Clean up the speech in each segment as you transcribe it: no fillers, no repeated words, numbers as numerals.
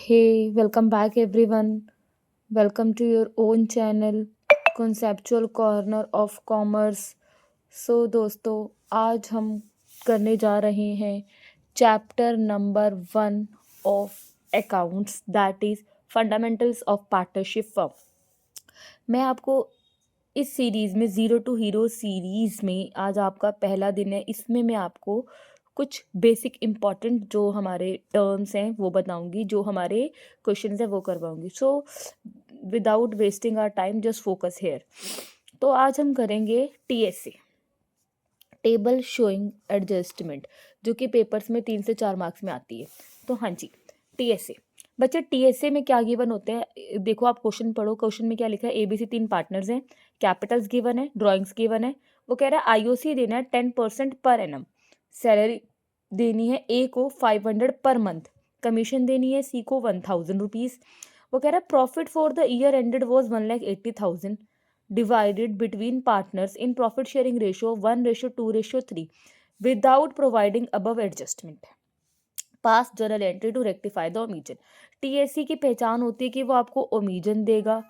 Hey, welcome back everyone. Welcome to your own channel, Conceptual Corner of Commerce. दोस्तों, आज हम करने जा रहे हैं chapter number 1 of accounts, that is fundamentals of partnership firm. मैं आपको इस सीरीज़ में ज़ीरो टू हीरो सीरीज़ में आज आपका पहला दिन है। इसमें मैं आपको कुछ बेसिक इम्पॉर्टेंट जो हमारे टर्म्स हैं वो बताऊंगी, जो हमारे क्वेश्चंस हैं वो करवाऊंगी। So without wasting our time just focus here. तो आज हम करेंगे टीएसए, टेबल शोइंग एडजस्टमेंट, जो कि पेपर्स में 3 से 4 मार्क्स में आती है। तो हाँ जी, टीएसए। बच्चे टीएसए में क्या गिवन होते हैं, देखो आप क्वेश्चन पढ़ो। क्वेश्चन में क्या लिखा है, एबीसी 3 पार्टनर्स हैं, कैपिटल्स गिवन है, ड्राइंग्स गिवन है। वो कह रहा है आईओसी देना है 10% पर एनम, सैलरी देनी है ए को 500 पर मंथ, कमीशन देनी है सी को 1000 रुपीज़। वो कह रहा है profit for the year ended was 1,80,000 divided between partners in profit sharing ratio 1:2:3 without providing above adjustment. Pass journal entry to rectify the omission. TSC की पहचान होती है कि वो आपको ओमिजन देगा,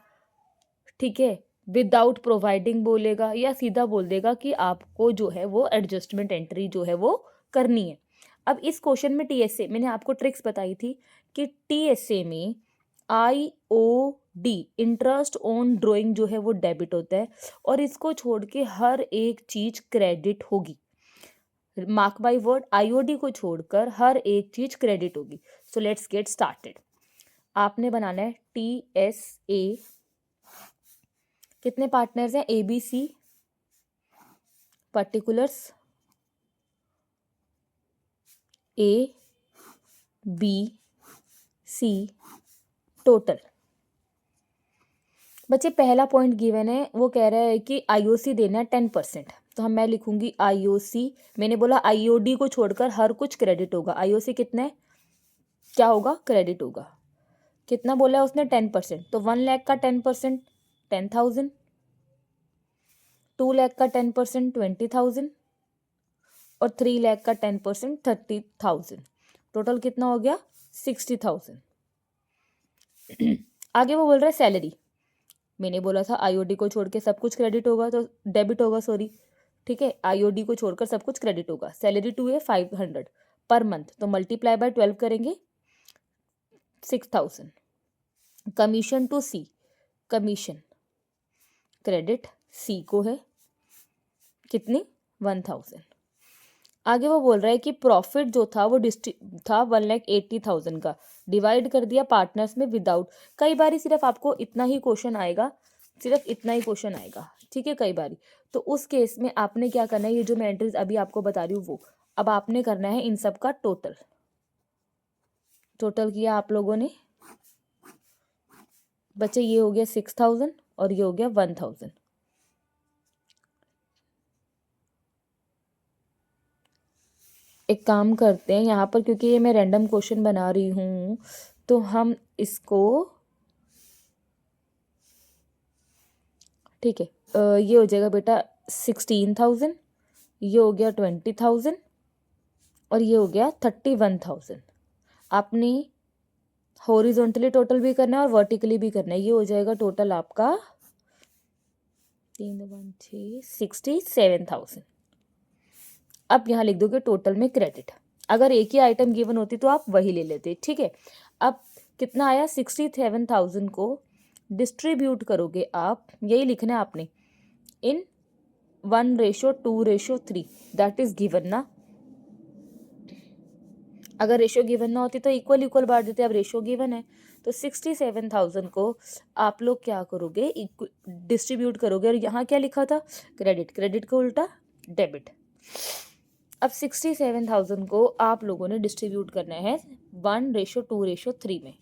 ठीक है, विदाउट प्रोवाइडिंग बोलेगा, या सीधा बोल देगा कि आपको जो है वो एडजस्टमेंट एंट्री जो है वो करनी है। अब इस क्वेश्चन में टीएसए, मैंने आपको ट्रिक्स बताई थी कि टीएसए में आईओडी इंटरेस्ट ऑन ड्राइंग जो है वो डेबिट होता है, और इसको छोड़ के हर एक चीज क्रेडिट होगी। मार्क बाय वर्ड, आईओडी को छोड़कर हर एक चीज क्रेडिट होगी। So let's get started. आपने बनाना है टीएसए। कितने पार्टनर्स हैं, ABC, particulars A B C, total. बच्चे पहला पॉइंट गिवन है, वो कह रहा है कि आईओसी देना है 10%। तो मैं लिखूंगी आईओसी। मैंने बोला आईओडी को छोड़कर हर कुछ क्रेडिट होगा। आईओसी कितना है, क्या होगा, क्रेडिट होगा। कितना बोला है उसने, 10%। तो 1 लाख का 10% 10,000, 2 लाख का 10% 20,000, और 3 लाख का 10% 30,000। टोटल कितना हो गया, 60,000। आगे वो बोल रहा है सैलरी। मैंने बोला था आईओडी को छोड़ के सब कुछ क्रेडिट होगा, तो डेबिट होगा, सॉरी, ठीक है। आईओडी को छोड़कर सब कुछ क्रेडिट होगा। सैलरी 2 है 500 पर मंथ, तो मल्टीप्लाई बाय 12 करेंगे 6,000। Commission to C, commission credit C को है कितनी, 1000। आगे वो बोल रहा है कि प्रॉफिट जो था वो था 1,80,000 का, डिवाइड कर दिया पार्टनर्स में विदाउट। कई बार सिर्फ आपको इतना ही क्वेश्चन आएगा, सिर्फ इतना ही क्वेश्चन आएगा, ठीक है, कई बार। तो उस केस में आपने क्या करना है, ये जो मैं एंट्रीज अभी आपको बता रही हूँ वो अब आपने करना है इन सब का टोटल। टोटल किया आप लोगों ने बच्चे, ये हो गया 6,000 और ये हो गया 1,000। एक काम करते हैं यहाँ पर, क्योंकि ये मैं रैंडम क्वेश्चन बना रही हूँ, तो हम इसको, ठीक है, ये हो जाएगा बेटा 16,000, ये हो गया 20,000, और ये हो गया 31,000। आपने हॉरिजॉन्टली टोटल भी करना है और वर्टिकली भी करना है। ये हो जाएगा टोटल आपका 67,000। अब यहाँ लिख दोगे टोटल में क्रेडिट। अगर एक ही आइटम गिवन होती तो आप वही ले लेते, ठीक है। अब कितना आया, 67,000 को डिस्ट्रीब्यूट करोगे आप, यही लिखना है आपने, इन 1:2:3, दैट इज गिवन ना। अगर रेशियो गिवन ना होती तो इक्वल इक्वल बांट देते, अब रेशियो गिवन है तो 67,000 को आप लोग क्या करोगे, डिस्ट्रीब्यूट करोगे। और यहाँ क्या लिखा था, क्रेडिट, क्रेडिट को उल्टा डेबिट। अब 67,000 को आप लोगों ने डिस्ट्रीब्यूट करना है 1:2:3 में।